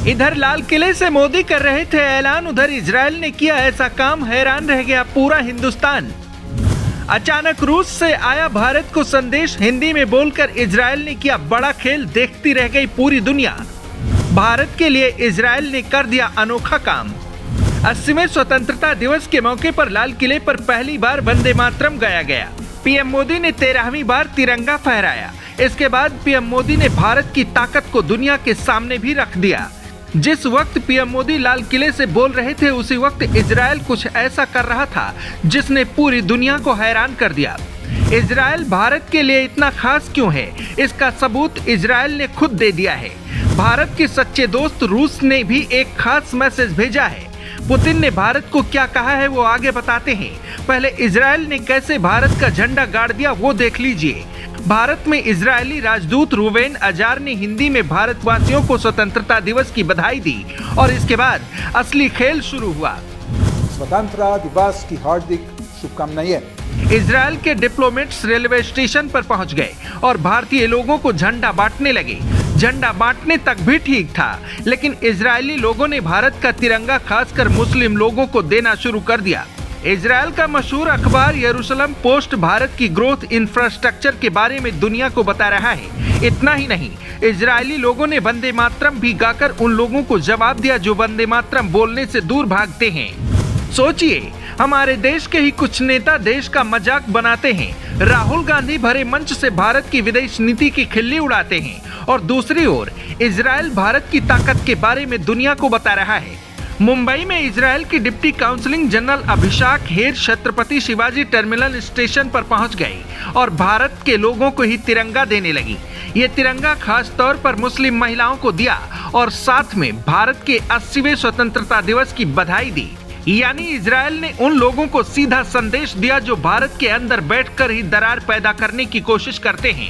इधर लाल किले से मोदी कर रहे थे ऐलान, उधर इजराइल ने किया ऐसा काम, हैरान रह गया पूरा हिंदुस्तान। अचानक रूस से आया भारत को संदेश, हिंदी में बोलकर इजराइल ने किया बड़ा खेल, देखती रह गई पूरी दुनिया। भारत के लिए इजराइल ने कर दिया अनोखा काम। 80वें स्वतंत्रता दिवस के मौके पर लाल किले पर पहली बार वंदे मातरम गाया गया। पीएम मोदी ने 13वीं बार तिरंगा फहराया। इसके बाद पीएम मोदी ने भारत की ताकत को दुनिया के सामने भी रख दिया। जिस वक्त पीएम मोदी लाल किले से बोल रहे थे, उसी वक्त इजराइल कुछ ऐसा कर रहा था जिसने पूरी दुनिया को हैरान कर दिया। इजराइल भारत के लिए इतना खास क्यों है, इसका सबूत इजराइल ने खुद दे दिया है। भारत के सच्चे दोस्त रूस ने भी एक खास मैसेज भेजा है। पुतिन ने भारत को क्या कहा है वो आगे बताते हैं। पहले इजराइल ने कैसे भारत का झंडा गाड़ दिया वो देख लीजिए। भारत में इजरायली राजदूत रूवेन अजार ने हिंदी में भारतवासियों को स्वतंत्रता दिवस की बधाई दी और इसके बाद असली खेल शुरू हुआ। स्वतंत्रता दिवस की हार्दिक शुभकामनाएं। इजराइल के डिप्लोमेट्स रेलवे स्टेशन पर पहुंच गए और भारतीय लोगों को झंडा बांटने लगे। झंडा बांटने तक भी ठीक था, लेकिन इजरायली लोगों ने भारत का तिरंगा खासकर मुस्लिम लोगों को देना शुरू कर दिया। इजराइल का मशहूर अखबार यरूशलेम पोस्ट भारत की ग्रोथ इंफ्रास्ट्रक्चर के बारे में दुनिया को बता रहा है। इतना ही नहीं, इजरायली लोगों ने वंदे मातरम भी गाकर उन लोगों को जवाब दिया जो वंदे मातरम बोलने से दूर भागते हैं। सोचिए, हमारे देश के ही कुछ नेता देश का मजाक बनाते हैं। राहुल गांधी भरे मंच से भारत की विदेश नीति की खिल्ली उड़ाते हैं और दूसरी ओर इजराइल भारत की ताकत के बारे में दुनिया को बता रहा है। मुंबई में इजराइल की डिप्टी काउंसिल जनरल अभिषेक हेर छत्रपति शिवाजी टर्मिनल स्टेशन पर पहुंच गई और भारत के लोगों को ही तिरंगा देने लगी। ये तिरंगा खास तौर पर मुस्लिम महिलाओं को दिया और साथ में भारत के 80वें स्वतंत्रता दिवस की बधाई दी। यानी इजराइल ने उन लोगों को सीधा संदेश दिया जो भारत के अंदर बैठकर ही दरार पैदा करने की कोशिश करते हैं।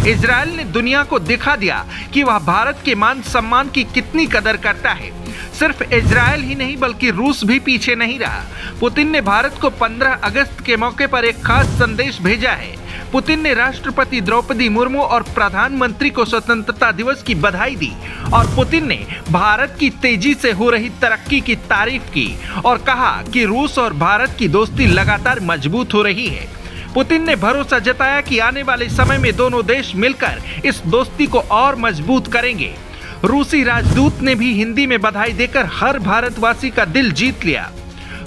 इजराइल ने दुनिया को दिखा दिया कि वह भारत के मान सम्मान की कितनी कदर करता है। सिर्फ इजराइल ही नहीं बल्कि रूस भी पीछे नहीं रहा। पुतिन ने भारत को 15 अगस्त के मौके पर एक खास संदेश भेजा है। पुतिन ने राष्ट्रपति द्रौपदी मुर्मू और प्रधानमंत्री को स्वतंत्रता दिवस की बधाई दी और पुतिन ने भारत की तेजी से हो रही तरक्की की तारीफ की और कहा कि रूस और भारत की दोस्ती लगातार मजबूत हो रही है। पुतिन ने भरोसा जताया कि आने वाले समय में दोनों देश मिलकर इस दोस्ती को और मजबूत करेंगे। रूसी राजदूत ने भी हिंदी में बधाई देकर हर भारतवासी का दिल जीत लिया।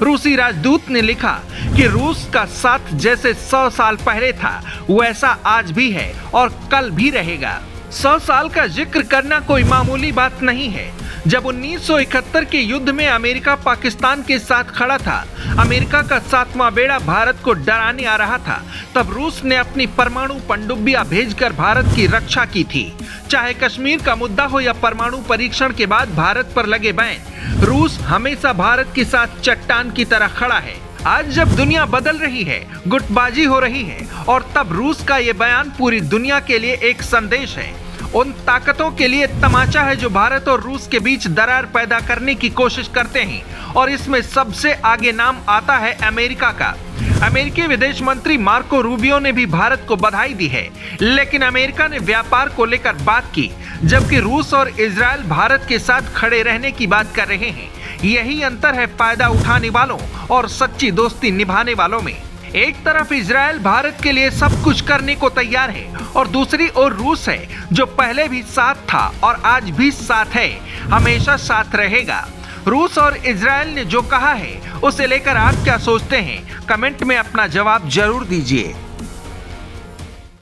रूसी राजदूत ने लिखा कि रूस का साथ जैसे 100 साल पहले था वैसा आज भी है और कल भी रहेगा। 100 साल का जिक्र करना कोई मामूली बात नहीं है। जब 1971 के युद्ध में अमेरिका पाकिस्तान के साथ खड़ा था, अमेरिका का 7वां बेड़ा भारत को डराने आ रहा था, तब रूस ने अपनी परमाणु पनडुब्बियां भेजकर भारत की रक्षा की थी। चाहे कश्मीर का मुद्दा हो या परमाणु परीक्षण के बाद भारत पर लगे बैन, रूस हमेशा भारत के साथ चट्टान की तरह खड़ा है। आज जब दुनिया बदल रही है, गुटबाजी हो रही है और तब रूस का ये बयान पूरी दुनिया के लिए एक संदेश है। उन ताकतों के लिए तमाचा है जो भारत और रूस के बीच दरार पैदा करने की कोशिश करते हैं और इसमें सबसे आगे नाम आता है अमेरिका का। अमेरिकी विदेश मंत्री मार्को रूबियो ने भी भारत को बधाई दी है, लेकिन अमेरिका ने व्यापार को लेकर बात की, जबकि रूस और इजराइल भारत के साथ खड़े रहने की बात कर रहे हैं। यही अंतर है फायदा उठाने वालों और सच्ची दोस्ती निभाने वालों में। एक तरफ इजराइल भारत के लिए सब कुछ करने को तैयार है और दूसरी ओर रूस है जो पहले भी साथ था और आज भी साथ है, हमेशा साथ रहेगा। रूस और इजराइल ने जो कहा है उसे लेकर आप क्या सोचते हैं? कमेंट में अपना जवाब जरूर दीजिए।